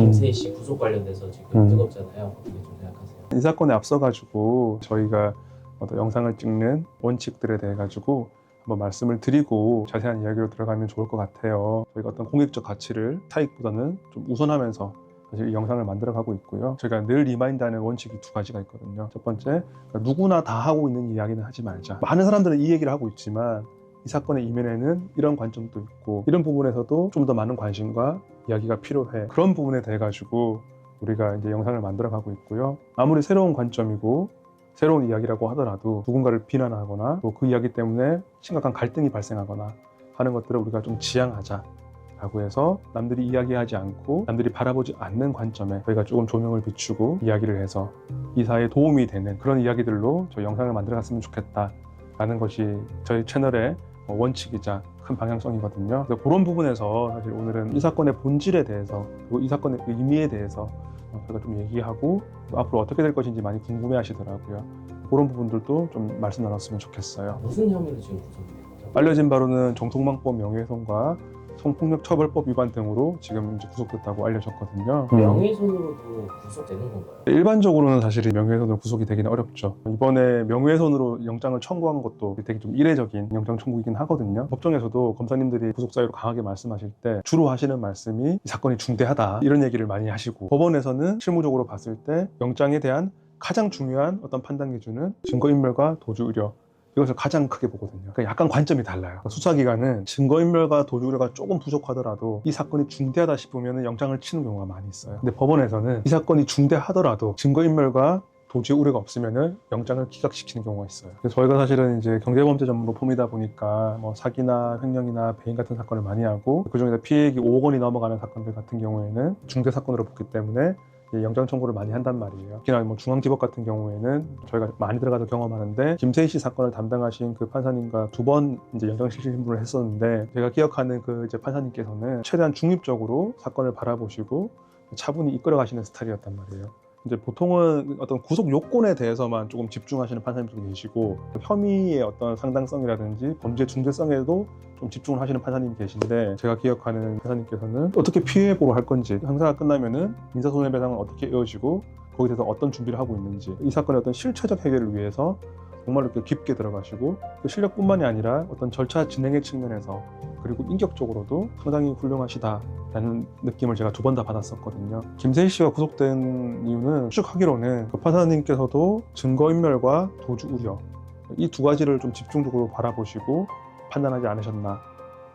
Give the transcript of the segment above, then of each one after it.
김세희 씨 구속 관련돼서 지금 뜨겁잖아요. 어떻게 좀 생각하세요? 이 사건에 앞서가지고 저희가 어떤 영상을 찍는 원칙들에 대해 가지고 한번 말씀을 드리고 자세한 이야기로 들어가면 좋을 것 같아요. 저희가 어떤 공익적 가치를 차익보다는 좀 우선하면서 사실 이 영상을 만들어가고 있고요. 저희가 늘 리마인드하는 원칙이 두 가지가 있거든요. 첫 번째, 그러니까 누구나 다 하고 있는 이야기는 하지 말자. 많은 사람들은 이 얘기를 하고 있지만 이 사건의 이면에는 이런 관점도 있고 이런 부분에서도 좀 더 많은 관심과 이야기가 필요해. 그런 부분에 대해 가지고 우리가 이제 영상을 만들어가고 있고요. 아무리 새로운 관점이고 새로운 이야기라고 하더라도 누군가를 비난하거나 또 그 이야기 때문에 심각한 갈등이 발생하거나 하는 것들을 우리가 좀 지양하자 라고 해서 남들이 이야기하지 않고 남들이 바라보지 않는 관점에 저희가 조금 조명을 비추고 이야기를 해서 이 사회에 도움이 되는 그런 이야기들로 저희 영상을 만들어 갔으면 좋겠다 라는 것이 저희 채널의 원칙이자 큰 방향성이거든요. 그래서 그런 부분에서 사실 오늘은 이 사건의 본질에 대해서 그리고 이 사건의 의미에 대해서 저희가 좀 얘기하고 앞으로 어떻게 될 것인지 많이 궁금해 하시더라고요. 그런 부분들도 좀 말씀 나눴으면 좋겠어요. 무슨 혐의로 지금 구속된 거죠? 알려진 바로는 정통망법 명예훼손과 성폭력처벌법 위반 등으로 지금 이제 구속됐다고 알려졌거든요. 명예훼손으로도 구속되는 건가요? 일반적으로는 사실 명예훼손으로 구속이 되기는 어렵죠. 이번에 명예훼손으로 영장을 청구한 것도 되게 좀 이례적인 영장 청구이긴 하거든요. 법정에서도 검사님들이 구속 사유로 강하게 말씀하실 때 주로 하시는 말씀이 이 사건이 중대하다 이런 얘기를 많이 하시고, 법원에서는 실무적으로 봤을 때 영장에 대한 가장 중요한 어떤 판단 기준은 증거인멸과 도주 우려, 이것을 가장 크게 보거든요. 그러니까 약간 관점이 달라요. 수사기관은 증거인멸과 도주 우려가 조금 부족하더라도 이 사건이 중대하다 싶으면 영장을 치는 경우가 많이 있어요. 근데 법원에서는 이 사건이 중대하더라도 증거인멸과 도주 우려가 없으면 영장을 기각시키는 경우가 있어요. 그래서 저희가 사실은 이제 경제범죄 전문 폼이다 보니까 뭐 사기나 횡령이나 배임 같은 사건을 많이 하고 그중에서 피해액이 5억 원이 넘어가는 사건들 같은 경우에는 중대 사건으로 보기 때문에 영장 청구를 많이 한단 말이에요. 특히나 뭐 중앙지법 같은 경우에는 저희가 많이 들어가서 경험하는데 김세희 씨 사건을 담당하신 그 판사님과 두 번 이제 영장 실질 신문을 했었는데, 제가 기억하는 그 이제 판사님께서는 최대한 중립적으로 사건을 바라보시고 차분히 이끌어가시는 스타일이었단 말이에요. 이제 보통은 어떤 구속 요건에 대해서만 조금 집중하시는 판사님도 계시고 혐의의 어떤 상당성이라든지 범죄 중대성에도 좀 집중을 하시는 판사님이 계신데, 제가 기억하는 판사님께서는 어떻게 피해 보로 할 건지, 형사가 끝나면은 민사손해배상은 어떻게 이어지고 거기에 대해서 어떤 준비를 하고 있는지, 이 사건의 어떤 실체적 해결을 위해서 정말로 이렇게 깊게 들어가시고 그 실력뿐만이 아니라 어떤 절차 진행의 측면에서 그리고 인격적으로도 상당히 훌륭하시다라는 느낌을 제가 두 번 다 받았었거든요. 김세희 씨가 구속된 이유는 추측하기로는 그 판사님께서도 증거인멸과 도주 우려, 이 두 가지를 좀 집중적으로 바라보시고 판단하지 않으셨나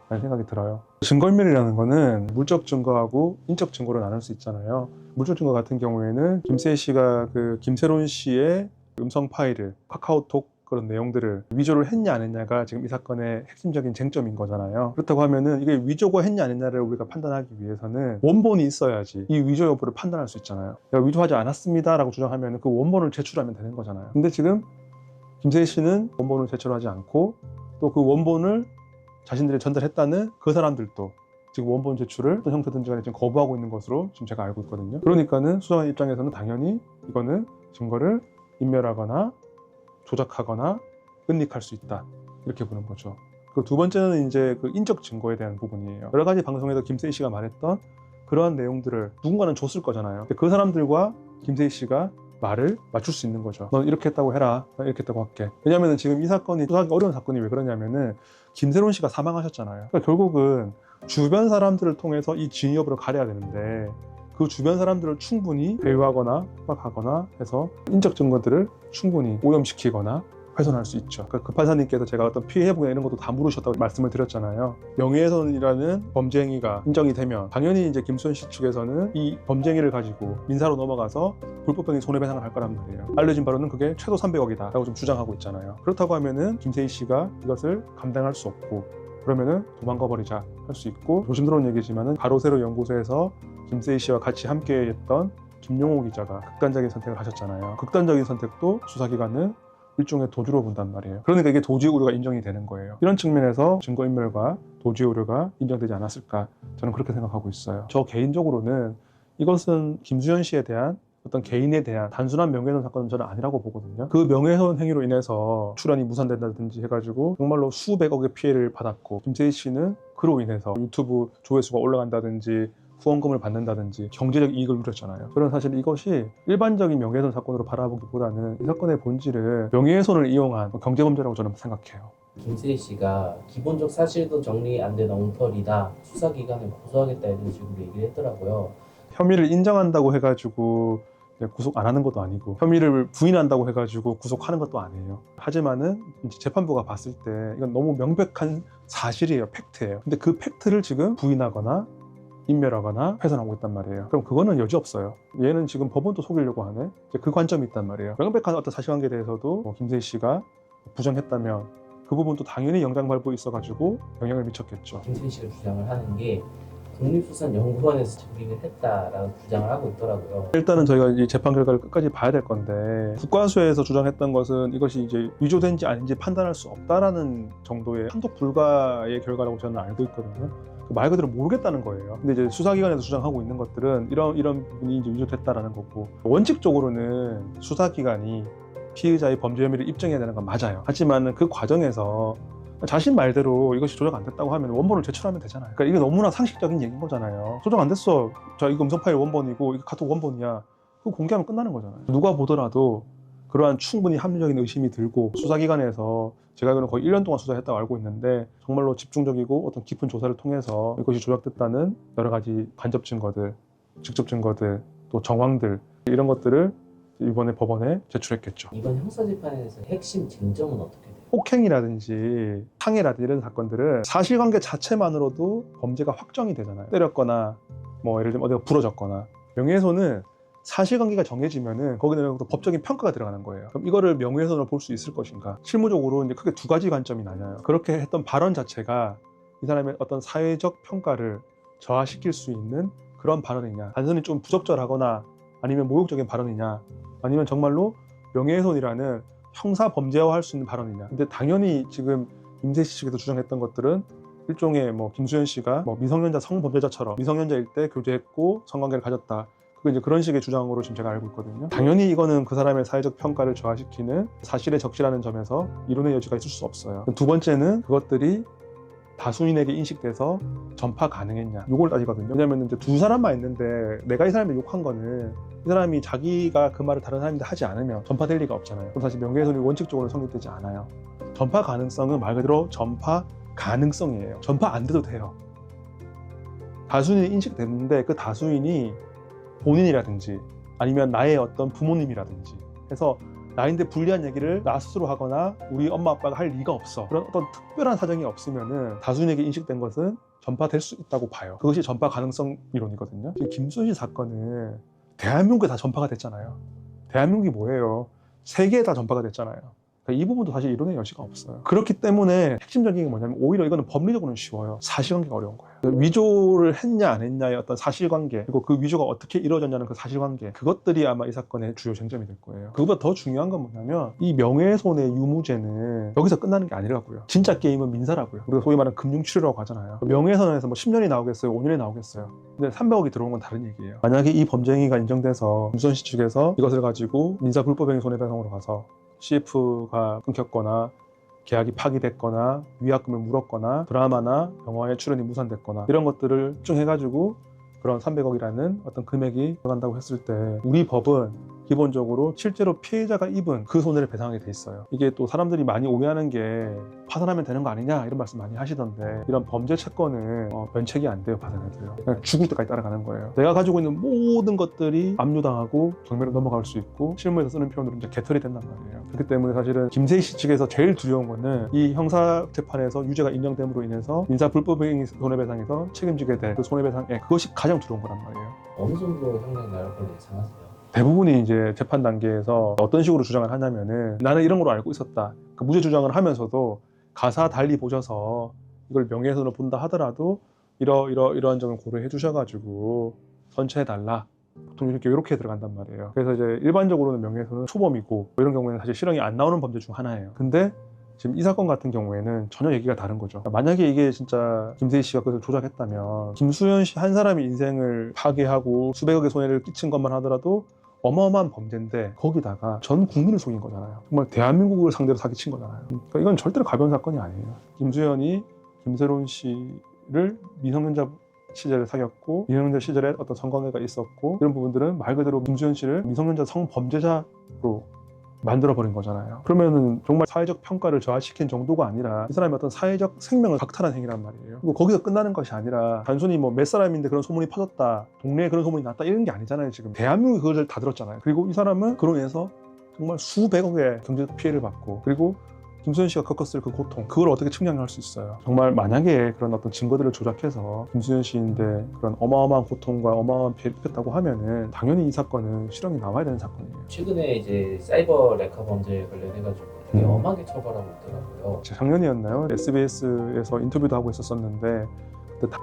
라는 생각이 들어요. 증거인멸이라는 거는 물적 증거하고 인적 증거로 나눌 수 있잖아요. 물적 증거 같은 경우에는 김세희 씨가 그 김세론 씨의 음성 파일을, 카카오톡 그런 내용들을 위조를 했냐 안 했냐가 지금 이 사건의 핵심적인 쟁점인 거잖아요. 그렇다고 하면은 이게 위조가 했냐 안 했냐를 우리가 판단하기 위해서는 원본이 있어야지 이 위조 여부를 판단할 수 있잖아요. 내가 위조하지 않았습니다 라고 주장하면 그 원본을 제출하면 되는 거잖아요. 근데 지금 김세희 씨는 원본을 제출하지 않고 또 그 원본을 자신들이 전달했다는 그 사람들도 지금 원본 제출을 어떤 형태든지 간에 지금 거부하고 있는 것으로 지금 제가 알고 있거든요. 그러니까는 수사관 입장에서는 당연히 이거는 증거를 인멸하거나 조작하거나 은닉할 수 있다, 이렇게 보는 거죠. 그 두 번째는 이제 그 인적 증거에 대한 부분이에요. 여러 가지 방송에서 김세희 씨가 말했던 그러한 내용들을 누군가는 줬을 거잖아요. 그 사람들과 김세희 씨가 말을 맞출 수 있는 거죠. 넌 이렇게 했다고 해라, 난 이렇게 했다고 할게. 왜냐면은 지금 이 사건이 수사하기 어려운 사건이 왜 그러냐면은 김세론 씨가 사망하셨잖아요. 그러니까 결국은 주변 사람들을 통해서 이 진위 여부를 가려야 되는데 그 주변 사람들을 충분히 배회하거나 협박하거나 해서 인적 증거들을 충분히 오염시키거나 훼손할 수 있죠. 그러니까 그 판사님께서 제가 어떤 피해 회복이나 이런 것도 다 물으셨다고 말씀을 드렸잖아요. 명예훼손이라는 범죄 행위가 인정이 되면 당연히 이제 김수현 씨 측에서는 이 범죄 행위를 가지고 민사로 넘어가서 불법행위 손해배상을 할 거란 말이에요. 알려진 바로는 그게 최소 300억이다 라고 좀 주장하고 있잖아요. 그렇다고 하면은 김세희 씨가 이것을 감당할 수 없고 그러면은 도망가 버리자 할 수 있고, 조심스러운 얘기지만은 가로세로 연구소에서 김세희 씨와 같이 함께 했던 김용호 기자가 극단적인 선택을 하셨잖아요. 극단적인 선택도 수사기관은 일종의 도주로 본단 말이에요. 그러니까 이게 도주 우려가 인정이 되는 거예요. 이런 측면에서 증거인멸과 도주 우려가 인정되지 않았을까, 저는 그렇게 생각하고 있어요. 저 개인적으로는 이것은 김수현 씨에 대한 어떤 개인에 대한 단순한 명예훼손 사건은 저는 아니라고 보거든요. 그 명예훼손 행위로 인해서 출연이 무산된다든지 해가지고 정말로 수백억의 피해를 받았고, 김세희 씨는 그로 인해서 유튜브 조회수가 올라간다든지 후원금을 받는다든지 경제적 이익을 누렸잖아요. 저는 사실 이것이 일반적인 명예훼손 사건으로 바라보기보다는 이 사건의 본질을 명예훼손을 이용한 경제범죄라고 저는 생각해요. 김수희 씨가 기본적 사실도 정리 안 된 엉터리다. 수사기관을 고소하겠다 이런 식으로 얘기를 했더라고요. 혐의를 인정한다고 해가지고 구속 안 하는 것도 아니고 혐의를 부인한다고 해가지고 구속하는 것도 아니에요. 하지만은 이제 재판부가 봤을 때 이건 너무 명백한 사실이에요. 팩트예요. 근데 그 팩트를 지금 부인하거나 인멸하거나 훼손하고 있단 말이에요. 그럼 그거는 여지없어요. 얘는 지금 법원도 속이려고 하네. 이제 그 관점이 있단 말이에요. 명백한 어떤 사실관계에 대해서도 김세희 씨가 부정했다면 그 부분도 당연히 영장 발부에 있어가지고 영향을 미쳤겠죠. 김수희 씨가 주장을 하는 게 국립수산연구원에서 접근을 했다라고 주장을 하고 있더라고요. 일단은 저희가 이 재판 결과를 끝까지 봐야 될 건데 국과수에서 주장했던 것은 이것이 이제 위조된지 아닌지 판단할 수 없다라는 정도의 판독 불가의 결과라고 저는 알고 있거든요. 말 그대로 모르겠다는 거예요. 근데 이제 수사기관에서 주장하고 있는 것들은 이런 부분이 이제 위조됐다라는 거고, 원칙적으로는 수사기관이 피의자의 범죄 혐의를 입증해야 되는 건 맞아요. 하지만 그 과정에서 자신 말대로 이것이 조작 안 됐다고 하면 원본을 제출하면 되잖아요. 그러니까 이게 너무나 상식적인 얘기인 거잖아요. 조작 안 됐어. 자, 이거 음성 파일 원본이고 이거 카톡 원본이야. 그거 공개하면 끝나는 거잖아요. 누가 보더라도 그러한 충분히 합리적인 의심이 들고, 수사기관에서 제가 알기로는 거의 1년 동안 수사했다고 알고 있는데 정말로 집중적이고 어떤 깊은 조사를 통해서 이것이 조작됐다는 여러 가지 간접 증거들, 직접 증거들, 또 정황들, 이런 것들을 이번에 법원에 제출했겠죠. 이번 형사재판에서 핵심 쟁점은 어떻게 돼요? 폭행이라든지 상해라든지 이런 사건들은 사실관계 자체만으로도 범죄가 확정이 되잖아요. 때렸거나 뭐 예를 들면 어디가 부러졌거나. 명예훼손은 사실관계가 정해지면은 거기는 또 법적인 평가가 들어가는 거예요. 그럼 이거를 명예훼손으로 볼 수 있을 것인가? 실무적으로 이제 크게 두 가지 관점이 나뉘어요. 그렇게 했던 발언 자체가 이 사람의 어떤 사회적 평가를 저하시킬 수 있는 그런 발언이냐, 단순히 좀 부적절하거나 아니면 모욕적인 발언이냐, 아니면 정말로 명예훼손이라는 형사 범죄화할 수 있는 발언이냐. 근데 당연히 지금 임세희 씨 측에서 주장했던 것들은 일종의 뭐 김수현 씨가 뭐 미성년자 성범죄자처럼 미성년자일 때 교제했고 성관계를 가졌다. 그게 이제 그런 식의 주장으로 지금 제가 알고 있거든요. 당연히 이거는 그 사람의 사회적 평가를 저하시키는 사실에 적시라는 점에서 이론의 여지가 있을 수 없어요. 두 번째는 그것들이 다수인에게 인식돼서 전파 가능했냐, 이걸 따지거든요. 왜냐면 이제 두 사람만 있는데 내가 이 사람을 욕한 거는 이 사람이 자기가 그 말을 다른 사람한테 하지 않으면 전파될 리가 없잖아요. 그럼 사실 명예훼손이 원칙적으로 성립되지 않아요. 전파 가능성은 말 그대로 전파 가능성이에요. 전파 안 돼도 돼요. 다수인이 인식됐는데 그 다수인이 본인이라든지 아니면 나의 어떤 부모님이라든지 해서 나인데 불리한 얘기를 나 스스로 하거나 우리 엄마 아빠가 할 리가 없어. 그런 어떤 특별한 사정이 없으면은 다수인에게 인식된 것은 전파될 수 있다고 봐요. 그것이 전파 가능성 이론이거든요. 지금 김수현 씨 사건은 대한민국에 다 전파가 됐잖아요. 대한민국이 뭐예요? 세계에 다 전파가 됐잖아요. 그러니까 이 부분도 사실 이론의 여지가 없어요. 그렇기 때문에 핵심적인 게 뭐냐면 오히려 이거는 법리적으로는 쉬워요. 사실관계가 어려운 거예요. 위조를 했냐 안 했냐의 어떤 사실관계, 그리고 그 위조가 어떻게 이루어졌냐는 그 사실관계, 그것들이 아마 이 사건의 주요 쟁점이 될 거예요. 그것보다 더 중요한 건 뭐냐면 이 명예훼손의 유무죄는 여기서 끝나는 게 아니라고요. 진짜 게임은 민사라고요. 우리가 소위 말하는 금융치료라고 하잖아요. 명예훼손에서 뭐 10년이 나오겠어요? 5년이 나오겠어요? 근데 300억이 들어온 건 다른 얘기예요. 만약에 이 범죄 행위가 인정돼서 김수현 씨 측에서 이것을 가지고 민사 불법행위 손해배상으로 가서 CF가 끊겼거나 계약이 파기됐거나 위약금을 물었거나 드라마나 영화에 출연이 무산됐거나 이런 것들을 집중해가지고 그런 300억이라는 어떤 금액이 들어간다고 했을 때 우리 법은 기본적으로 실제로 피해자가 입은 그 손해를 배상하게 돼 있어요. 이게 또 사람들이 많이 오해하는 게 파산하면 되는 거 아니냐 이런 말씀 많이 하시던데, 이런 범죄 채권은 면책이 안 돼요. 파산해도요. 그냥 죽을 때까지 따라가는 거예요. 내가 가지고 있는 모든 것들이 압류당하고 경매로 넘어갈 수 있고, 실무에서 쓰는 표현으로 이제 개털이 된단 말이에요. 그렇기 때문에 사실은 김세희 씨 측에서 제일 두려운 거는 이 형사 재판에서 유죄가 인정됨으로 인해서 민사 불법행위 손해배상에서 책임지게 될 그 손해배상액, 그것이 가장 두려운 거란 말이에요. 어느 정도 형량 나올 걸로 예상하세요? 대부분이 이제 재판 단계에서 어떤 식으로 주장을 하냐면은 나는 이런 걸로 알고 있었다. 그 무죄 주장을 하면서도 가사 달리 보셔서 이걸 명예훼손으로 본다 하더라도 이러한 점을 고려해 주셔가지고 선처해달라. 보통 이렇게 들어간단 말이에요. 그래서 이제 일반적으로는 명예훼손은 초범이고 이런 경우에는 사실 실형이 안 나오는 범죄 중 하나예요. 근데 지금 이 사건 같은 경우에는 전혀 얘기가 다른 거죠. 만약에 이게 진짜 김세희 씨가 그것을 조작했다면 김수현 씨 한 사람의 인생을 파괴하고 수백억의 손해를 끼친 것만 하더라도 어마어마한 범죄인데 거기다가 전 국민을 속인 거잖아요. 정말 대한민국을 상대로 사기친 거잖아요. 그러니까 이건 절대로 가벼운 사건이 아니에요. 김수현이 김세론 씨를 미성년자 시절에 사귀었고 미성년자 시절에 어떤 성관계가 있었고 이런 부분들은 말 그대로 김수현 씨를 미성년자 성범죄자로 만들어버린 거잖아요. 그러면은 정말 사회적 평가를 저하시킨 정도가 아니라 이 사람의 어떤 사회적 생명을 박탈한 행위란 말이에요. 그리고 거기서 끝나는 것이 아니라 단순히 뭐 몇 사람인데 그런 소문이 퍼졌다, 동네에 그런 소문이 났다 이런 게 아니잖아요. 지금 대한민국이 그걸 다 들었잖아요. 그리고 이 사람은 그로 인해서 정말 수백억의 경제적 피해를 받고 그리고 김수현 씨가 겪었을 그 고통 그걸 어떻게 측량할 수 있어요. 정말 만약에 그런 어떤 증거들을 조작해서 김수현 씨인데 그런 어마어마한 고통과 어마어마한 피해를 입혔다고 하면은 당연히 이 사건은 실형이 나와야 되는 사건이에요. 최근에 이제 사이버 레카 범죄에 관련해가지고 되게 엄하게 처벌하고 있더라고요. 작년이었나요? SBS에서 인터뷰도 하고 있었었는데 그때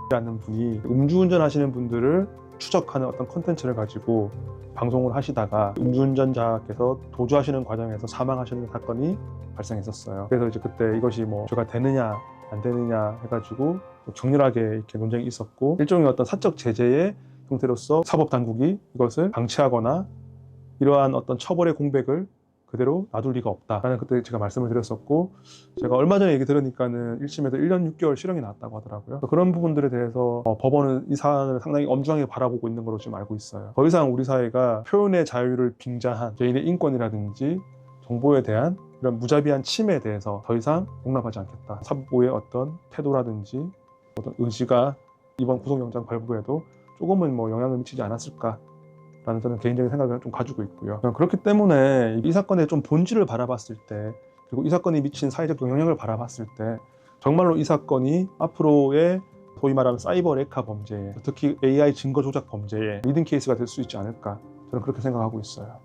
라는 분이 음주운전 하시는 분들을 추적하는 어떤 컨텐츠를 가지고 방송을 하시다가 음주운전자께서 도주하시는 과정에서 사망하시는 사건이 발생했었어요. 그래서 이제 그때 이것이 뭐 죄가 되느냐 안 되느냐 해가지고 격렬하게 이렇게 논쟁이 있었고 일종의 어떤 사적 제재의 형태로서 사법당국이 이것을 방치하거나 이러한 어떤 처벌의 공백을 그대로 놔둘 리가 없다라는 그때 제가 말씀을 드렸었고 제가 얼마 전에 얘기 들으니까는 1심에서 1년 6개월 실형이 나왔다고 하더라고요. 그런 부분들에 대해서 법원은 이 사안을 상당히 엄중하게 바라보고 있는 걸로 지금 알고 있어요. 더 이상 우리 사회가 표현의 자유를 빙자한 개인의 인권이라든지 정보에 대한 이런 무자비한 침해에 대해서 더 이상 용납하지 않겠다. 사법부의 어떤 태도라든지 어떤 의지가 이번 구속영장 발부에도 조금은 뭐 영향을 미치지 않았을까 라는 저는 개인적인 생각을 좀 가지고 있고요. 그렇기 때문에 이 사건의 좀 본질을 바라봤을 때 그리고 이 사건이 미친 사회적 영향을 바라봤을 때 정말로 이 사건이 앞으로의 소위 말하는 사이버 레카 범죄에 특히 AI 증거 조작 범죄에 리딩 케이스가 될 수 있지 않을까 저는 그렇게 생각하고 있어요.